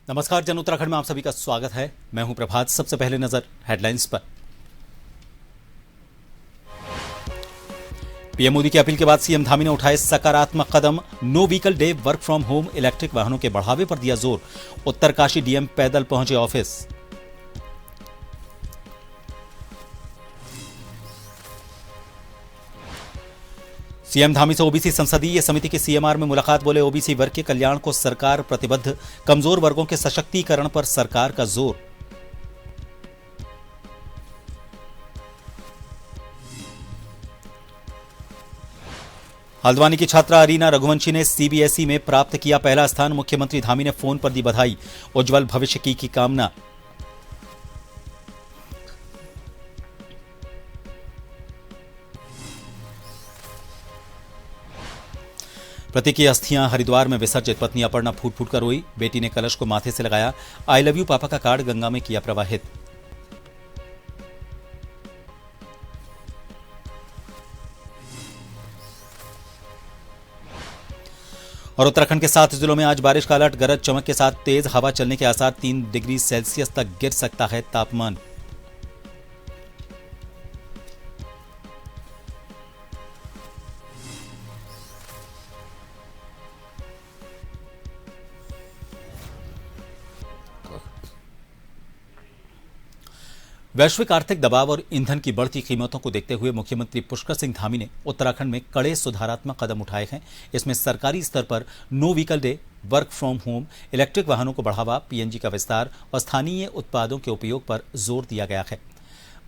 नमस्कार जन उत्तराखंड में आप सभी का स्वागत है। मैं हूं प्रभात। सबसे पहले नजर हेडलाइंस पर। पीएम मोदी की अपील के बाद सीएम धामी ने उठाए सकारात्मक कदम। No vehicle day, work from home, electric वाहनों के बढ़ावे पर दिया जोर। उत्तरकाशी डीएम पैदल पहुंचे ऑफिस। सीएम धामी से ओबीसी संसदीय समिति की सीएमआर में मुलाकात। बोले, ओबीसी वर्ग के कल्याण को सरकार प्रतिबद्ध। कमजोर वर्गों के सशक्तिकरण पर सरकार का जोर। हल्द्वानी की छात्रा अरीना रघुवंशी ने सीबीएसई में प्राप्त किया पहला स्थान। मुख्यमंत्री धामी ने फोन पर दी बधाई। उज्जवल भविष्य की कामना। पति की अस्थियां हरिद्वार में विसर्जित। पत्नी अपर्णा फूट फूट कर रोई। बेटी ने कलश को माथे से लगाया। आई लव यू पापा का कार्ड गंगा में किया प्रवाहित। और उत्तराखंड के 7 जिलों में आज बारिश का अलर्ट। गरज चमक के साथ तेज हवा चलने के आसार। 3 डिग्री सेल्सियस तक गिर सकता है तापमान। वैश्विक आर्थिक दबाव और ईंधन की बढ़ती कीमतों को देखते हुए मुख्यमंत्री पुष्कर सिंह धामी ने उत्तराखंड में कड़े सुधारात्मक कदम उठाए हैं। इसमें सरकारी स्तर पर no vehicle day, work from home, electric वाहनों को बढ़ावा, पीएनजी का विस्तार और स्थानीय उत्पादों के उपयोग पर जोर दिया गया है।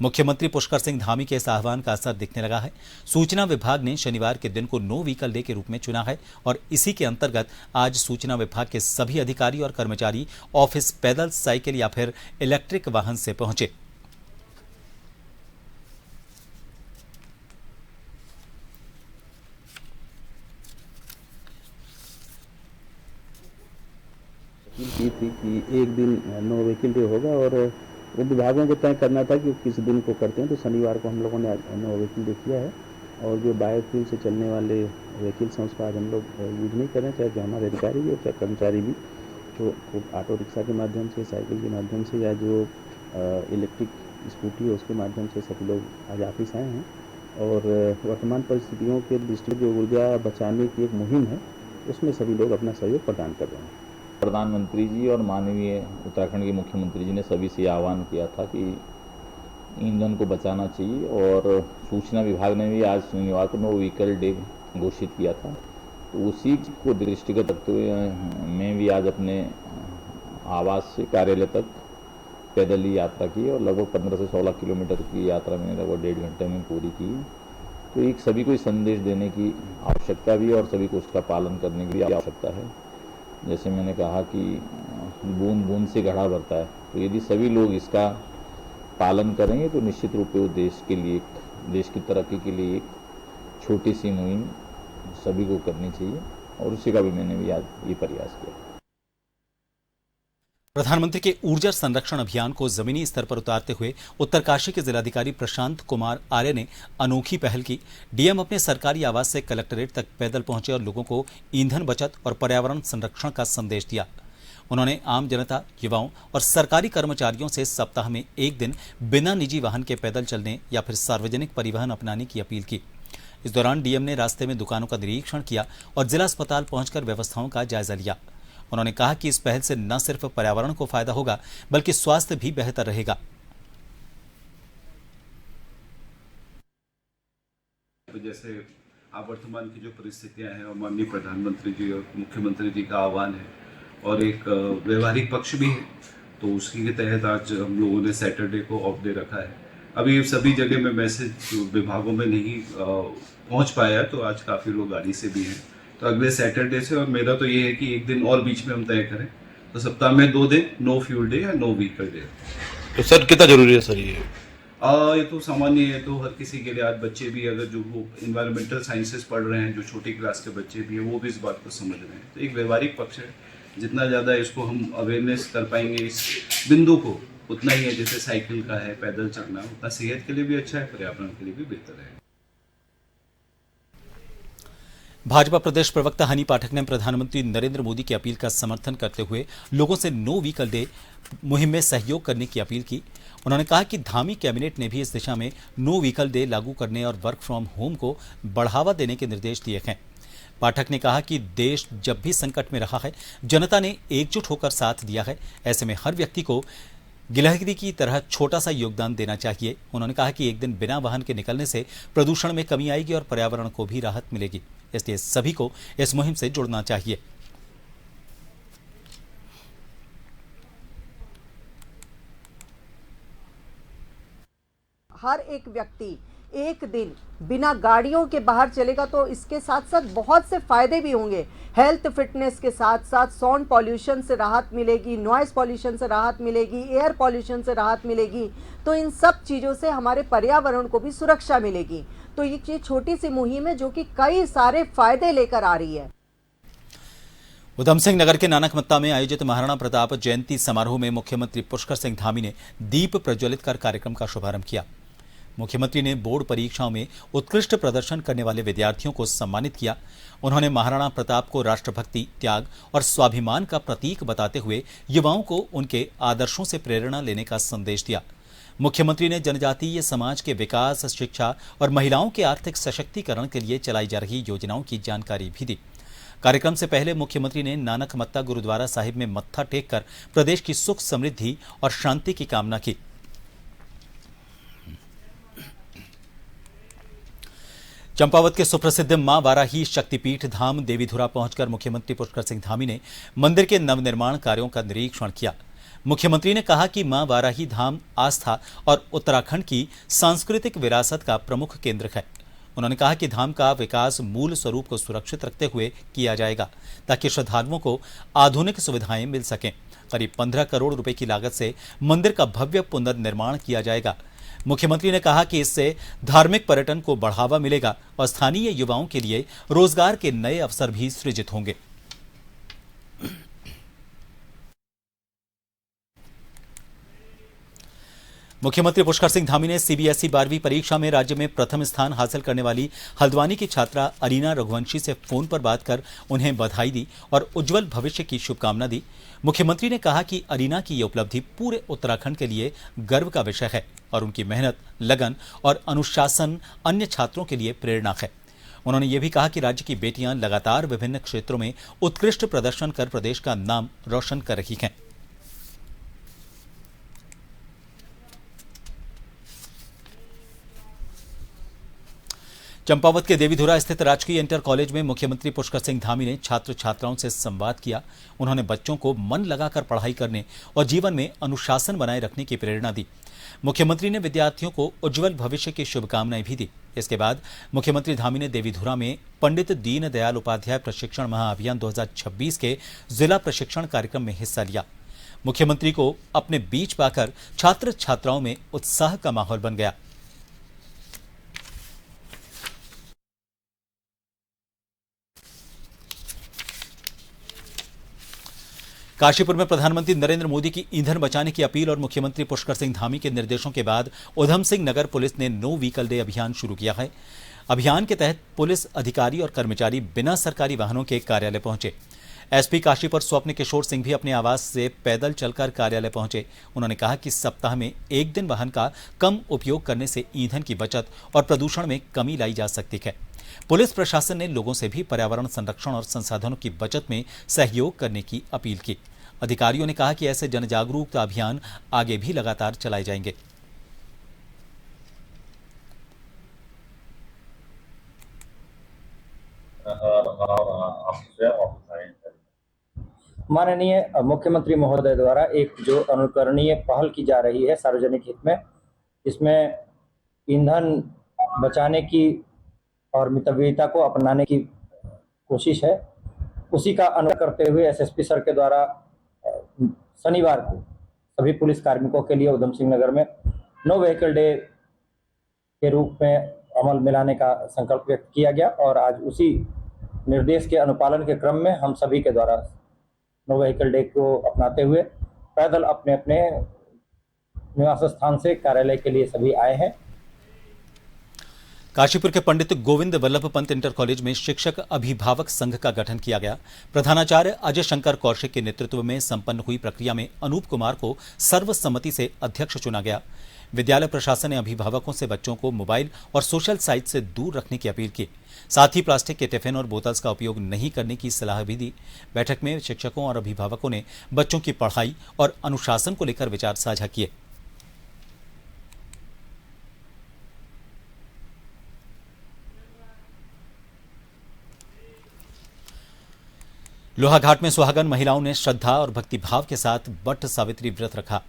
मुख्यमंत्री पुष्कर सिंह धामी के इस आह्वान का असर दिखने लगा है। सूचना विभाग ने शनिवार के दिन को नो व्हीकल डे के रूप में चुना है और इसी के अंतर्गत आज सूचना विभाग के सभी अधिकारी और कर्मचारी ऑफिस पैदल, साइकिल या फिर इलेक्ट्रिक वाहन से पहुंचे। की थी कि एक दिन नो व्हीकल डे होगा और वो विभागों को तय करना था कि किस दिन को करते हैं। तो शनिवार को हम लोगों ने नो व्हीकल डे किया है और जो बायोफ्यूल से चलने वाले व्हीकल्स हैं उसका आज हम लोग यूज नहीं करें, चाहे जो हमारे अधिकारी भी और चाहे कर्मचारी भी। तो ऑटो रिक्शा के माध्यम से, साइकिल के माध्यम से या जो इलेक्ट्रिक स्कूटी है उसके माध्यम से सभी लोग आज ऑफिस आए हैं। और वर्तमान परिस्थितियों के दृष्टि जो ऊर्जा बचाने की एक मुहिम है उसमें सभी लोग अपना सहयोग प्रदान कर रहे हैं। प्रधानमंत्री जी और माननीय उत्तराखंड के मुख्यमंत्री जी ने सभी से आह्वान किया था कि ईंधन को बचाना चाहिए और सूचना विभाग ने भी आज शनिवार को नो व्हीकल डे घोषित किया था। तो उसी को दृष्टिगत रखते हुए मैं भी आज अपने आवास से कार्यालय तक पैदल ही यात्रा की और लगभग 15 से 16 किलोमीटर की यात्रा मैंने लगभग 1.5 घंटे में पूरी की। तो एक सभी को संदेश देने की आवश्यकता भी और सभी को उसका पालन करने की भी आवश्यकता है। जैसे मैंने कहा कि बूंद बूंद से घड़ा भरता है, तो यदि सभी लोग इसका पालन करेंगे तो निश्चित रूप से वो देश के लिए, देश की तरक्की के लिए एक छोटी सी मुहिम सभी को करनी चाहिए और उसी का भी मैंने भी आज ये प्रयास किया। प्रधानमंत्री के ऊर्जा संरक्षण अभियान को जमीनी स्तर पर उतारते हुए उत्तरकाशी के जिलाधिकारी प्रशांत कुमार आर्य ने अनोखी पहल की। डीएम अपने सरकारी आवास से कलेक्ट्रेट तक पैदल पहुंचे और लोगों को ईंधन बचत और पर्यावरण संरक्षण का संदेश दिया। उन्होंने आम जनता, युवाओं और सरकारी कर्मचारियों से सप्ताह में एक दिन बिना निजी वाहन के पैदल चलने या फिर सार्वजनिक परिवहन अपनाने की अपील की। इस दौरान डीएम ने रास्ते में दुकानों का निरीक्षण किया और जिला अस्पताल पहुंचकर व्यवस्थाओं का जायजा लिया। उन्होंने कहा कि इस पहल से न सिर्फ पर्यावरण को फायदा होगा बल्कि स्वास्थ्य भी बेहतर रहेगा। तो जैसे आप वर्तमान की जो परिस्थितियां हैं और माननीय प्रधानमंत्री जी और मुख्यमंत्री जी का आह्वान है और एक व्यवहारिक पक्ष भी है, तो उसी के तहत आज हम लोगों ने सैटरडे को ऑफ डे रखा है। अभी सभी जगह में मैसेज विभागों में नहीं पहुंच पाया, तो आज काफ़ी लोग गाड़ी से भी हैं। तो अगले सैटरडे से, और मेरा तो ये है कि एक दिन और बीच में हम तय करें, तो सप्ताह में 2 दिन नो फ्यूल डे या नो व्हीकल डे। तो सर कितना जरूरी है सर ये तो सामान्य है, तो हर किसी के लिए। आज बच्चे भी अगर जो वो इन्वायरमेंटल साइंसेस पढ़ रहे हैं, जो छोटी क्लास के बच्चे भी हैं, वो भी इस बात को समझ रहे हैं। तो एक व्यवहारिक पक्ष है। जितना ज़्यादा इसको हम अवेयरनेस कर पाएंगे इस बिंदु को, उतना ही है। जैसे साइकिल का है, पैदल चलना, उतना सेहत के लिए भी अच्छा है, पर्यावरण के लिए भी बेहतर है। भाजपा प्रदेश प्रवक्ता हनी पाठक ने प्रधानमंत्री नरेंद्र मोदी की अपील का समर्थन करते हुए लोगों से नो व्हीकल डे मुहिम में सहयोग करने की अपील की। उन्होंने कहा कि धामी कैबिनेट ने भी इस दिशा में नो व्हीकल डे लागू करने और वर्क फ्रॉम होम को बढ़ावा देने के निर्देश दिए हैं। पाठक ने कहा कि देश जब भी संकट में रहा है, जनता ने एकजुट होकर साथ दिया है। ऐसे में हर व्यक्ति को गिलहरी की तरह छोटा सा योगदान देना चाहिए। उन्होंने कहा कि एक दिन बिना वाहन के निकलने से प्रदूषण में कमी आएगी और पर्यावरण को भी राहत मिलेगी, इसलिए सभी को इस मुहिम से जुड़ना चाहिए। हर एक व्यक्ति एक दिन बिना गाड़ियों के बाहर चलेगा तो इसके साथ साथ बहुत से फायदे भी होंगे। हेल्थ फिटनेस के साथ साथ साउंड पॉल्यूशन से राहत मिलेगी, नॉइस पॉल्यूशन से राहत मिलेगी, एयर पॉल्यूशन से राहत मिलेगी। तो इन सब चीज़ों से हमारे पर्यावरण को भी सुरक्षा मिलेगी। तो ये छोटी सी मुहिम है जो कि कई सारे फायदे लेकर आ रही है। उधम सिंह नगर के नानकमत्ता में आयोजित महाराणा प्रताप जयंती समारोह में मुख्यमंत्री पुष्कर सिंह धामी ने दीप प्रज्वलित कर कार्यक्रम का शुभारंभ किया। मुख्यमंत्री ने बोर्ड परीक्षाओं में उत्कृष्ट प्रदर्शन करने वाले विद्यार्थियों को सम्मानित किया। उन्होंने महाराणा प्रताप को राष्ट्रभक्ति, त्याग और स्वाभिमान का प्रतीक बताते हुए युवाओं को उनके आदर्शों से प्रेरणा लेने का संदेश दिया। मुख्यमंत्री ने जनजातीय समाज के विकास, शिक्षा और महिलाओं के आर्थिक सशक्तिकरण के लिए चलाई जा रही योजनाओं की जानकारी भी दी। कार्यक्रम से पहले मुख्यमंत्री ने नानकमत्ता गुरुद्वारा साहिब में मत्था टेक कर प्रदेश की सुख, समृद्धि और शांति की कामना की। चंपावत के सुप्रसिद्ध मां वाराही शक्तिपीठ धाम देवीधुरा पहुंचकर मुख्यमंत्री पुष्कर सिंह धामी ने मंदिर के नवनिर्माण कार्यों का निरीक्षण किया। मुख्यमंत्री ने कहा कि मां वाराही धाम आस्था और उत्तराखंड की सांस्कृतिक विरासत का प्रमुख केंद्र है। उन्होंने कहा कि धाम का विकास मूल स्वरूप को सुरक्षित रखते हुए किया जाएगा ताकि श्रद्धालुओं को आधुनिक सुविधाएं मिल सकें। करीब 15 करोड़ रुपए की लागत से मंदिर का भव्य पुनर्निर्माण किया जाएगा। मुख्यमंत्री ने कहा कि इससे धार्मिक पर्यटन को बढ़ावा मिलेगा और स्थानीय युवाओं के लिए रोजगार के नए अवसर भी सृजित होंगे। मुख्यमंत्री पुष्कर सिंह धामी ने सीबीएसई 12वीं परीक्षा में राज्य में प्रथम स्थान हासिल करने वाली हल्द्वानी की छात्रा अरीना रघुवंशी से फोन पर बात कर उन्हें बधाई दी और उज्जवल भविष्य की शुभकामना दी। मुख्यमंत्री ने कहा कि अरीना की ये उपलब्धि पूरे उत्तराखंड के लिए गर्व का विषय है और उनकी मेहनत, लगन और अनुशासन अन्य छात्रों के लिए प्रेरणा है। उन्होंने ये भी कहा कि राज्य की बेटियां लगातार विभिन्न क्षेत्रों में उत्कृष्ट प्रदर्शन कर प्रदेश का नाम रोशन कर रही हैं। चंपावत के देवीधुरा स्थित राजकीय इंटर कॉलेज में मुख्यमंत्री पुष्कर सिंह धामी ने छात्र छात्राओं से संवाद किया। उन्होंने बच्चों को मन लगाकर पढ़ाई करने और जीवन में अनुशासन बनाए रखने की प्रेरणा दी। मुख्यमंत्री ने विद्यार्थियों को उज्जवल भविष्य की शुभकामनाएं भी दी। इसके बाद मुख्यमंत्री धामी ने देवीधुरा में पंडित दीनदयाल उपाध्याय प्रशिक्षण महाअभियान 2026 के जिला प्रशिक्षण कार्यक्रम में हिस्सा लिया। मुख्यमंत्री को अपने बीच पाकर छात्र छात्राओं में उत्साह का माहौल बन गया। काशीपुर में प्रधानमंत्री नरेंद्र मोदी की ईंधन बचाने की अपील और मुख्यमंत्री पुष्कर सिंह धामी के निर्देशों के बाद उधम सिंह नगर पुलिस ने नो व्हीकल डे अभियान शुरू किया है। अभियान के तहत पुलिस अधिकारी और कर्मचारी बिना सरकारी वाहनों के कार्यालय पहुंचे। एसपी काशीपुर स्वप्न किशोर सिंह भी अपने आवास से पैदल चलकर कार्यालय पहुंचे। उन्होंने कहा कि सप्ताह में एक दिन वाहन का कम उपयोग करने से ईंधन की बचत और प्रदूषण में कमी लाई जा सकती है। पुलिस प्रशासन ने लोगों से भी पर्यावरण संरक्षण और संसाधनों की बचत में सहयोग करने की अपील की। अधिकारियों ने कहा कि ऐसे जन जागरूकता अभियान आगे भी लगातार चलाए जाएंगे। माननीय मुख्यमंत्री महोदय द्वारा एक जो अनुकरणीय पहल की जा रही है सार्वजनिक हित में, इसमें ईंधन बचाने की और मितव्ययिता को अपनाने की कोशिश है। उसी का अनुसरण करते हुए एसएसपी सर के द्वारा शनिवार को सभी पुलिस कार्मिकों के लिए उधम सिंह नगर में नो व्हीकल डे के रूप में अमल में लाने का संकल्प व्यक्त किया गया और आज उसी निर्देश के अनुपालन के क्रम में हम सभी के द्वारा नो व्हीकल डे को अपनाते हुए पैदल अपने अपने निवास स्थान से कार्यालय के लिए सभी आए हैं। काशीपुर के पंडित गोविंद वल्लभ पंत इंटर कॉलेज में शिक्षक अभिभावक संघ का गठन किया गया। प्रधानाचार्य अजय शंकर कौशिक के नेतृत्व में संपन्न हुई प्रक्रिया में अनूप कुमार को सर्वसम्मति से अध्यक्ष चुना गया। विद्यालय प्रशासन ने अभिभावकों से बच्चों को मोबाइल और सोशल साइट से दूर रखने की अपील की। साथ ही प्लास्टिक के टिफिन और बोतल्स का उपयोग नहीं करने की सलाह भी दी। बैठक में शिक्षकों और अभिभावकों ने बच्चों की पढ़ाई और अनुशासन को लेकर विचार साझा किए। लोहाघाट में सुहागन महिलाओं ने श्रद्धा और भक्तिभाव के साथ वट सावित्री व्रत रखा।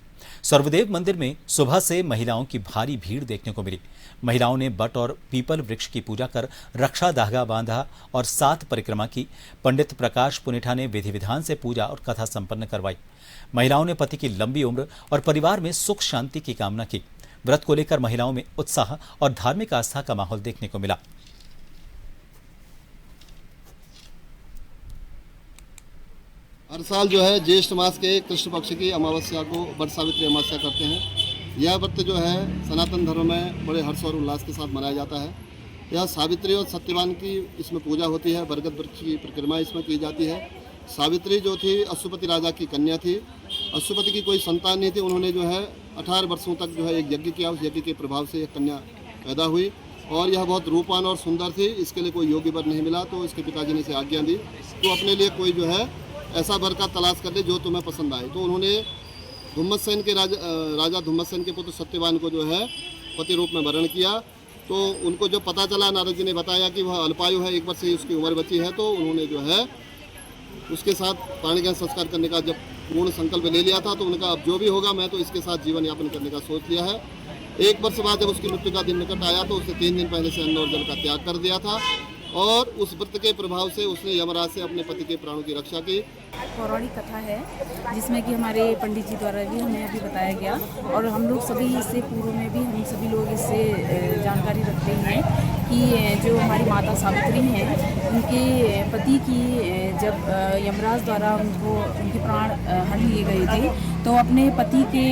सर्वदेव मंदिर में सुबह से महिलाओं की भारी भीड़ देखने को मिली। महिलाओं ने बट और पीपल वृक्ष की पूजा कर रक्षा धागा बांधा और 7 परिक्रमा की। पंडित प्रकाश पुनेठा ने विधि विधान से पूजा और कथा संपन्न करवाई। महिलाओं ने पति की लंबी उम्र और परिवार में सुख शांति की कामना की। व्रत को लेकर महिलाओं में उत्साह और धार्मिक आस्था का माहौल देखने को मिला। हर साल जो है ज्येष्ठ मास के कृष्ण पक्ष की अमावस्या को वट सावित्री अमावस्या करते हैं। यह व्रत जो है सनातन धर्म में बड़े हर्ष और उल्लास के साथ मनाया जाता है। यह सावित्री और सत्यवान की इसमें पूजा होती है। बरगद वृक्ष की परिक्रमा इसमें की जाती है। सावित्री जो थी अश्वपति राजा की कन्या थी। अश्वपति की कोई संतान नहीं थी। उन्होंने जो है 18 वर्षों तक जो है एक यज्ञ किया। उस यज्ञ के प्रभाव से एक कन्या पैदा हुई और यह बहुत रूपवान और सुंदर थी। इसके लिए कोई योग्य वर नहीं मिला तो इसके पिताजी ने इसे आज्ञा दी तो अपने लिए कोई जो है ऐसा वर का तलाश कर ले जो तुम्हें पसंद आए। तो उन्होंने धुम्मसेन के राजा धुम्मसेन के पुत्र सत्यवान को जो है पति रूप में वर्ण किया। तो उनको जब पता चला, नारद जी ने बताया कि वह अल्पायु है, 1 वर्ष ही उसकी उम्र बची है, तो उन्होंने जो है उसके साथ प्राणिग्रहण संस्कार करने का जब पूर्ण संकल्प ले लिया था तो उनका अब जो भी होगा मैं तो इसके साथ जीवन यापन करने का सोच लिया है। 1 वर्ष बाद जब उसकी मृत्यु का दिन निकट आया तो उसने 3 दिन पहले से अन्न और जल का त्याग कर दिया था और उस व्रत के प्रभाव से उसने यमराज से अपने पति के प्राणों की रक्षा की। पौराणिक कथा है जिसमें कि हमारे पंडित जी द्वारा भी हमें अभी बताया गया और हम लोग सभी इससे पूर्व में भी हम सभी लोग इससे जानकारी रखते हैं कि जो हमारी माता सावित्री हैं उनके पति की जब यमराज द्वारा उनके प्राण हर लिए गए थे तो अपने पति के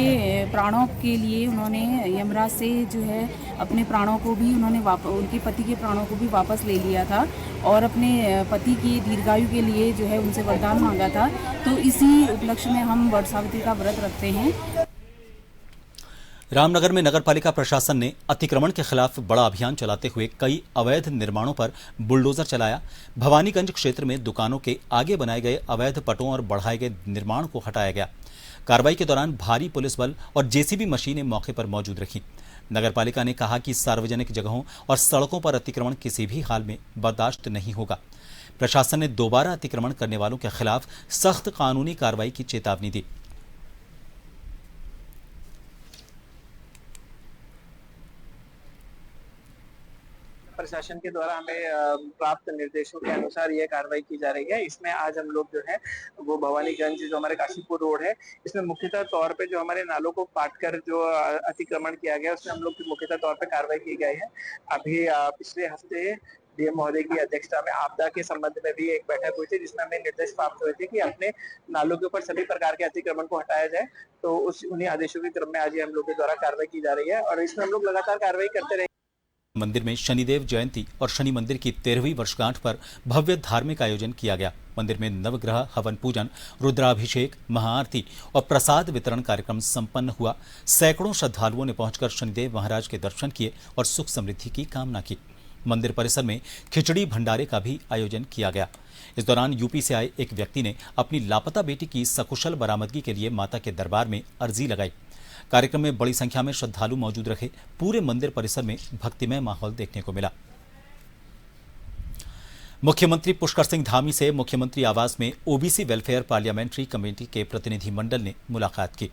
प्राणों के लिए उन्होंने यमराज से जो है अपने प्राणों को भी उन्होंने उनके पति के प्राणों को भी वापस ले लिया था और अपने पति की दीर्घायु के लिए जो है उनसे वरदान मांगा था। तो इसी उपलक्ष्य में हम वट सावित्री का व्रत रखते हैं। रामनगर में नगरपालिका प्रशासन ने अतिक्रमण के खिलाफ बड़ा अभियान चलाते हुए कई अवैध निर्माणों पर बुलडोजर चलाया। भवानीगंज क्षेत्र में दुकानों के आगे बनाए गए अवैध पटों और बढ़ाए गए निर्माण को हटाया गया। कार्रवाई के दौरान भारी पुलिस बल और जेसीबी मशीनें मौके पर मौजूद रहीं। नगरपालिका ने कहा कि सार्वजनिक जगहों और सड़कों पर अतिक्रमण किसी भी हाल में बर्दाश्त नहीं होगा। प्रशासन ने दोबारा अतिक्रमण करने वालों के खिलाफ सख्त कानूनी कार्रवाई की चेतावनी दी। प्रशासन के द्वारा हमें प्राप्त निर्देशों के अनुसार यह कार्रवाई की जा रही है। इसमें आज हम लोग जो है वो भवानीगंज जो हमारे काशीपुर रोड है इसमें मुख्यतः तौर पे जो हमारे नालों को काटकर जो अतिक्रमण किया गया उसमें हम लोग की मुख्यतः तौर पे कार्रवाई की गई है। अभी पिछले हफ्ते डीएम महोदय की अध्यक्षता में आपदा के संबंध में भी एक बैठक हुई थी जिसमें हमें निर्देश प्राप्त हुए थे कि अपने नालों के ऊपर सभी प्रकार के अतिक्रमण को हटाया जाए। तो उन्हीं आदेशों के क्रम में आज हम लोग के द्वारा कार्रवाई की जा रही है और इसमें हम लोग लगातार कार्रवाई करते रहे। मंदिर में शनिदेव जयंती और शनि मंदिर की 13वीं वर्षगांठ पर भव्य धार्मिक आयोजन किया गया। मंदिर में नवग्रह हवन पूजन, रुद्राभिषेक, महाआरती और प्रसाद वितरण कार्यक्रम संपन्न हुआ। सैकड़ों श्रद्धालुओं ने पहुंचकर शनिदेव महाराज के दर्शन किए और सुख समृद्धि की कामना की। मंदिर परिसर में खिचड़ी भंडारे का भी आयोजन किया गया। इस दौरान यूपी से आए एक व्यक्ति ने अपनी लापता बेटी की सकुशल बरामदगी के लिए माता के दरबार में अर्जी लगाई। कार्यक्रम में बड़ी संख्या में श्रद्धालु मौजूद रहे। पूरे मंदिर परिसर में भक्तिमय माहौल देखने को मिला। मुख्यमंत्री पुष्कर सिंह धामी से मुख्यमंत्री आवास में ओबीसी वेलफेयर पार्लियामेंट्री कमेटी के प्रतिनिधिमंडल ने मुलाकात की।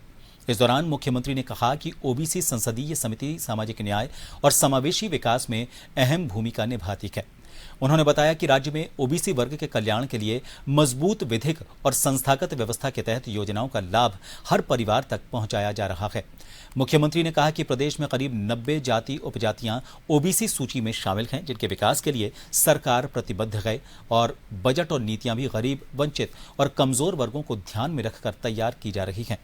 इस दौरान मुख्यमंत्री ने कहा कि ओबीसी संसदीय समिति सामाजिक न्याय और समावेशी विकास में अहम भूमिका निभाती है। उन्होंने बताया कि राज्य में ओबीसी वर्ग के कल्याण के लिए मजबूत विधिक और संस्थागत व्यवस्था के तहत योजनाओं का लाभ हर परिवार तक पहुंचाया जा रहा है। मुख्यमंत्री ने कहा कि प्रदेश में करीब 90 जाति उपजातियां ओबीसी सूची में शामिल हैं, जिनके विकास के लिए सरकार प्रतिबद्ध है और बजट और नीतियां भी गरीब, वंचित और कमजोर वर्गों को ध्यान में रखकर तैयार की जा रही हैं।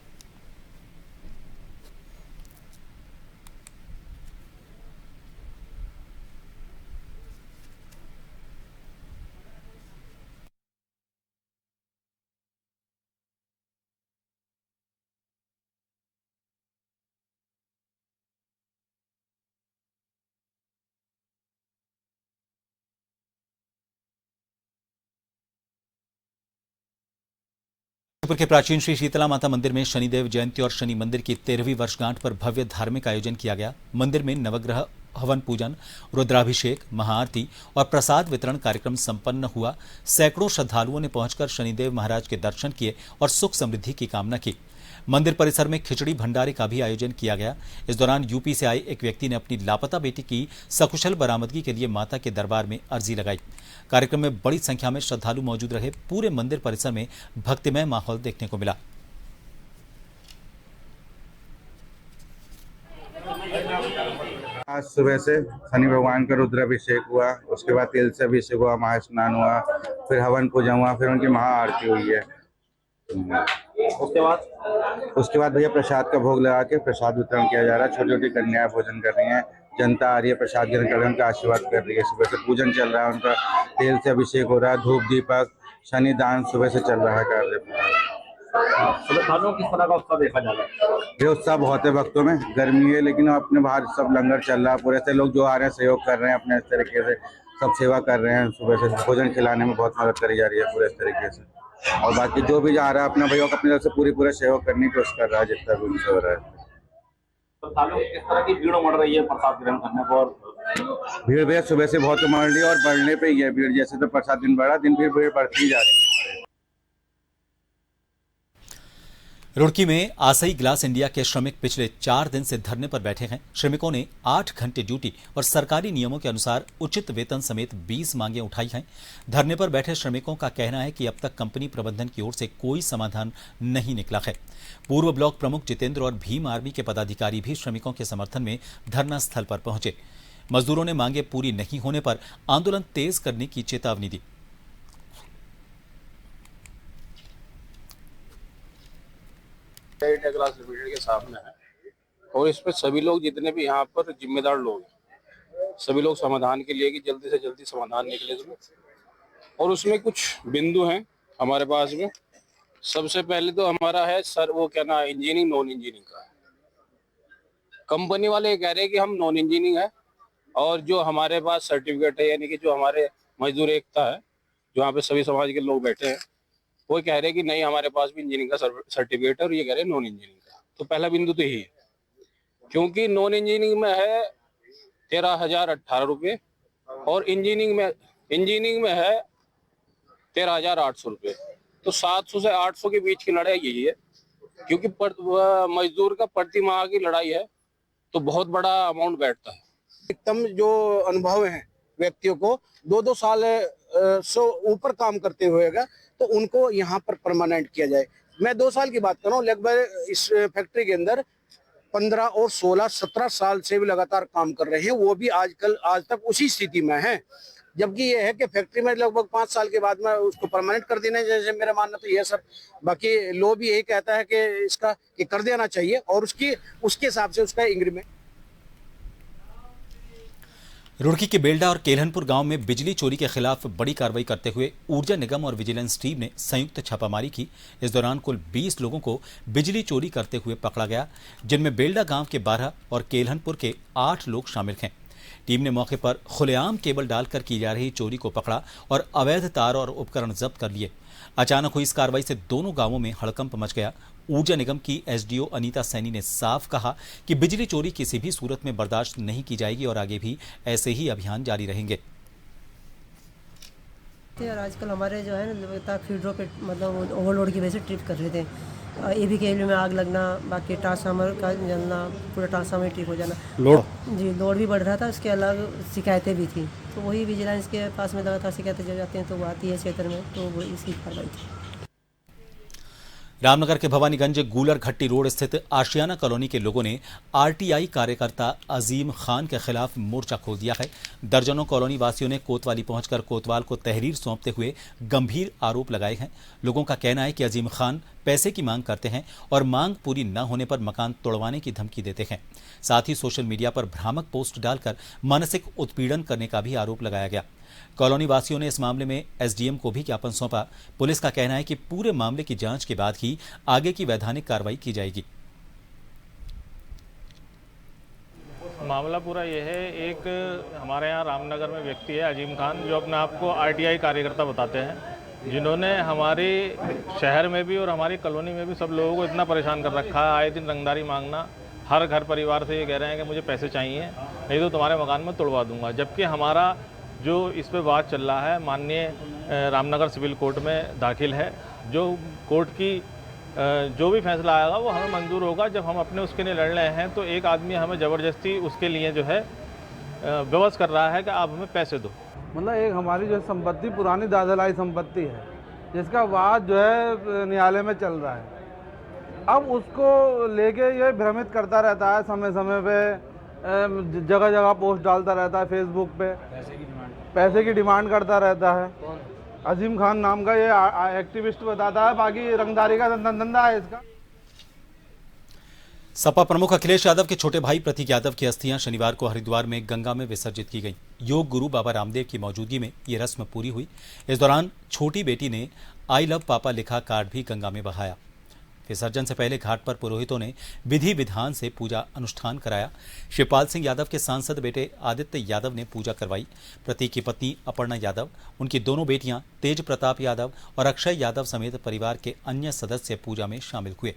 जोधपुर के प्राचीन श्री शीतला माता मंदिर में शनिदेव जयंती और शनि मंदिर की 13वीं वर्षगांठ पर भव्य धार्मिक आयोजन किया गया। मंदिर में नवग्रह हवन पूजन, रुद्राभिषेक, महाआरती और प्रसाद वितरण कार्यक्रम संपन्न हुआ। सैकड़ों श्रद्धालुओं ने पहुंचकर शनिदेव महाराज के दर्शन किए और सुख समृद्धि की कामना की। मंदिर परिसर में खिचड़ी भंडारे का भी आयोजन किया गया। इस दौरान यूपी से आए एक व्यक्ति ने अपनी लापता बेटी की सकुशल बरामदगी के लिए माता के दरबार में अर्जी लगाई। कार्यक्रम में बड़ी संख्या में श्रद्धालु मौजूद रहे। पूरे मंदिर परिसर में भक्तिमय माहौल देखने को मिला। आज सुबह से शनि भगवान का रुद्राभिषेक हुआ, उसके बाद तेल से अभिषेक हुआ, महास्नान हुआ, फिर हवन पूजन हुआ, फिर उनकी महाआरती हुई है। उसके बाद भैया प्रसाद का भोग लगा के प्रसाद वितरण किया जा रहा है। छोटी छोटी कन्याएं भोजन कर रही हैं, जनता आ रही है, प्रसाद ग्रहण कर रही है, उनका आशीर्वाद कर रही है। सुबह से पूजन चल रहा है, उनका तेल से अभिषेक हो रहा है, धूप दीपक शनि दान सुबह से चल रहा है कार्य। श्रद्धालुओं किस तरह का उत्साह देखा जा रहा है? ये उत्साह बहुत है भक्तों में। गर्मी है लेकिन अपने बाहर सब लंगर चल रहा है, पूरे से लोग जो आ रहे हैं सहयोग कर रहे हैं, अपने इस तरीके से सब सेवा कर रहे हैं। सुबह से भोजन खिलाने में बहुत मदद करी जा रही है पूरे इस तरीके से। और बाकी जो भी जा रहा है अपना भैया अपनी तरफ से पूरा सहयोग करने की कोशिश कर रहा है जितना भी उनसे हो रहा है। श्रद्धालुओं किस तरह की भीड़ उमड़ रही है प्रसाद ग्रहण करने पर? भीड़ भैया सुबह से बहुत उमड़ रही है और बढ़ने पे ही है भीड़। जैसे तो प्रसाद दिन बढ़ा दिन भीड़ बढ़ती जा रही है। रुड़की में आसई ग्लास इंडिया के श्रमिक पिछले 4 दिन से धरने पर बैठे हैं। श्रमिकों ने 8 घंटे ड्यूटी और सरकारी नियमों के अनुसार उचित वेतन समेत 20 मांगे उठाई हैं। धरने पर बैठे श्रमिकों का कहना है कि अब तक कंपनी प्रबंधन की ओर से कोई समाधान नहीं निकला है। पूर्व ब्लॉक प्रमुख जितेंद्र और भीम आर्मी के पदाधिकारी भी श्रमिकों के समर्थन में धरना स्थल पर पहुंचे। मजदूरों ने मांगे पूरी नहीं होने पर आंदोलन तेज करने की चेतावनी दी। ग्लास लिमिटेड के सामने है और इस पे सभी लोग जितने भी यहाँ पर जिम्मेदार लोग हैं सभी लोग समाधान के लिए कि जल्दी से जल्दी समाधान निकले इसमें। और उसमें कुछ बिंदु हैं हमारे पास में। सबसे पहले तो हमारा है सर वो क्या ना इंजीनियरिंग नॉन इंजीनियरिंग का। कंपनी वाले कह रहे हैं कि हम नॉन इंजीनियरिंग है और जो हमारे पास सर्टिफिकेट है यानी कि जो हमारे मजदूर एकता है जो यहाँ पे सभी समाज के लोग बैठे हैं वो कह रहे हैं कि नहीं हमारे पास भी इंजीनियरिंग का सर्टिफिकेट है और ये कह रहे हैं नॉन इंजीनियरिंग का। तो पहला बिंदु तो यही है क्योंकि नॉन इंजीनियरिंग में है 13,018 रुपये और इंजीनियरिंग में है 13,800 रुपये। तो 700 से 800 के बीच की लड़ाई यही है क्योंकि मजदूर का प्रति माह की लड़ाई है तो बहुत बड़ा अमाउंट बैठता है। एकदम जो अनुभव हैं व्यक्तियों को 2-2 साल से ऊपर काम करते हुएगा तो उनको यहाँ पर परमानेंट किया जाए। मैं 2 साल की बात कर रहा हूँ, लगभग इस फैक्ट्री के अंदर 15 और 16-17 साल से भी लगातार काम कर रहे हैं, वो भी आज तक उसी स्थिति में हैं। जबकि ये है कि फैक्ट्री में लगभग 5 साल के बाद में उसको परमानेंट कर देना जैसे मेरा मानना तो ये सब। बाकी लो भी यही कहता है कि इसका कि कर देना चाहिए और उसके हिसाब से उसका इंक्रीमेंट। रुड़की के बेल्डा और केलहनपुर गांव में बिजली चोरी के खिलाफ बड़ी कार्रवाई करते हुए ऊर्जा निगम और विजिलेंस टीम ने संयुक्त छापामारी की। इस दौरान कुल 20 लोगों को बिजली चोरी करते हुए पकड़ा गया, जिनमें बेल्डा गांव के 12 और केलहनपुर के 8 लोग शामिल हैं। टीम ने मौके पर खुलेआम केबल डालकर की जा रही चोरी को पकड़ा और अवैध तार और उपकरण जब्त कर लिए। अचानक हुई इस कार्रवाई से दोनों गांवों में हड़कंप मच गया। ऊर्जा निगम की एसडीओ अनीता सैनी ने साफ कहा कि बिजली चोरी किसी भी सूरत में बर्दाश्त नहीं की जाएगी और आगे भी ऐसे ही अभियान जारी रहेंगे। और आजकल हमारे जो है ना फीडरों पे मतलब ओवरलोड की वजह से ट्रिप कर रहे थे। एबी केबल में आग लगना, बाकी ट्रांसफार्मर का जलना, पूरा ट्रांसफार्मर ट्रिप हो जाना, लोड भी बढ़ रहा था। उसके अलग शिकायतें भी थी तो वही विजिलेंस के पास में लगातार शिकायतें जब जाती हैं तो वो आती है क्षेत्र में तो वो इसकी कार्रवाई थी। रामनगर के भवानीगंज गूलर घट्टी रोड स्थित आशियाना कॉलोनी के लोगों ने आरटीआई कार्यकर्ता अजीम खान के खिलाफ मोर्चा खोल दिया है। दर्जनों कॉलोनी वासियों ने कोतवाली पहुंचकर कोतवाल को तहरीर सौंपते हुए गंभीर आरोप लगाए हैं। लोगों का कहना है कि अजीम खान पैसे की मांग करते हैं और मांग पूरी न होने पर मकान तोड़वाने की धमकी देते हैं। साथ ही सोशल मीडिया पर भ्रामक पोस्ट डालकर मानसिक उत्पीड़न करने का भी आरोप लगाया गया। कॉलोनी वासियों ने इस मामले में एसडीएम को भी ज्ञापन सौंपा। पुलिस का कहना है कि पूरे मामले की जांच के बाद ही आगे की वैधानिक कार्रवाई की जाएगी। मामला पूरा यह है, एक हमारे यहाँ रामनगर में व्यक्ति है अजीम खान जो अपने आप को आरटीआई कार्यकर्ता बताते हैं जिन्होंने हमारे शहर में भी और हमारी कॉलोनी में भी सब लोगों को इतना परेशान कर रखा है। आए दिन रंगदारी मांगना, हर घर परिवार से ये कह रहे हैं कि मुझे पैसे चाहिए, नहीं तो तुम्हारे मकान में तोड़वा दूंगा। जबकि हमारा जो इस पे बात चल रहा है माननीय रामनगर सिविल कोर्ट में दाखिल है। जो कोर्ट की जो भी फैसला आएगा वो हमें मंजूर होगा। जब हम अपने उसके लिए लड़ रहे हैं तो एक आदमी हमें ज़बरदस्ती उसके लिए जो है विवश कर रहा है कि आप हमें पैसे दो। मतलब एक हमारी जो संपत्ति पुरानी दादालाई संपत्ति है, जिसका वाद जो है न्यायालय में चल रहा है। अब उसको लेके ये भ्रमित करता रहता है, समय समय पे जगह जगह पोस्ट डालता रहता है फेसबुक पे, पैसे की डिमांड करता रहता है। अजीम खान नाम का ये एक्टिविस्ट बताता है, बाकी रंगदारी का धंधा है इसका। सपा प्रमुख अखिलेश यादव के छोटे भाई प्रतीक यादव की अस्थियां शनिवार को हरिद्वार में गंगा में विसर्जित की गईं। योग गुरु बाबा रामदेव की मौजूदगी में ये रस्म पूरी हुई। इस दौरान छोटी बेटी ने आई लव पापा लिखा कार्ड भी गंगा में बहाया। विसर्जन से पहले घाट पर पुरोहितों ने विधि विधान से पूजा अनुष्ठान कराया। शिवपाल सिंह यादव के सांसद बेटे आदित्य यादव ने पूजा करवाई। प्रतीक की पत्नी अपर्णा यादव, उनकी दोनों बेटियां तेज प्रताप यादव और अक्षय यादव समेत परिवार के अन्य सदस्य पूजा में शामिल हुए।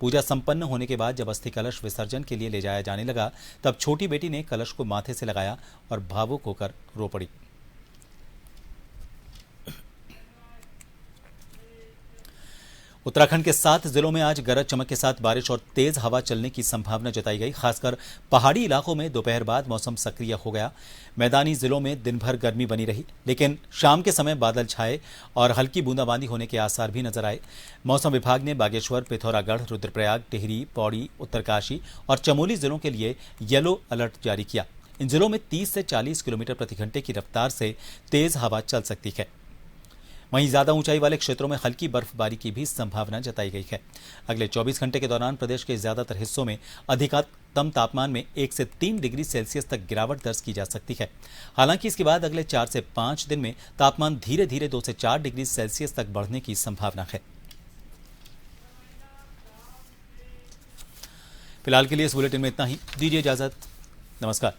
पूजा संपन्न होने के बाद जब अस्थि कलश विसर्जन के लिए ले जाया जाने लगा, तब छोटी बेटी ने कलश को माथे से लगाया और भावुक होकर रो पड़ी। उत्तराखंड के 7 जिलों में आज गरज चमक के साथ बारिश और तेज हवा चलने की संभावना जताई गई। खासकर पहाड़ी इलाकों में दोपहर बाद मौसम सक्रिय हो गया। मैदानी जिलों में दिन भर गर्मी बनी रही, लेकिन शाम के समय बादल छाए और हल्की बूंदाबांदी होने के आसार भी नजर आए। मौसम विभाग ने बागेश्वर, पिथौरागढ़, रुद्रप्रयाग, टिहरी, पौड़ी, उत्तरकाशी और चमोली जिलों के लिए येलो अलर्ट जारी किया। इन जिलों में 30 से 40 किलोमीटर प्रति घंटे की रफ्तार से तेज हवा चल सकती है। वहीं ज्यादा ऊंचाई वाले क्षेत्रों में हल्की बर्फबारी की भी संभावना जताई गई है। अगले 24 घंटे के दौरान प्रदेश के ज्यादातर हिस्सों में अधिकतम तापमान में 1 से 3 डिग्री सेल्सियस तक गिरावट दर्ज की जा सकती है। हालांकि इसके बाद अगले 4 से 5 दिन में तापमान धीरे धीरे 2 से 4 डिग्री सेल्सियस तक बढ़ने की संभावना है। फिलहाल के लिए इस बुलेटिन में इतना ही। दीजिए इजाजत। नमस्कार।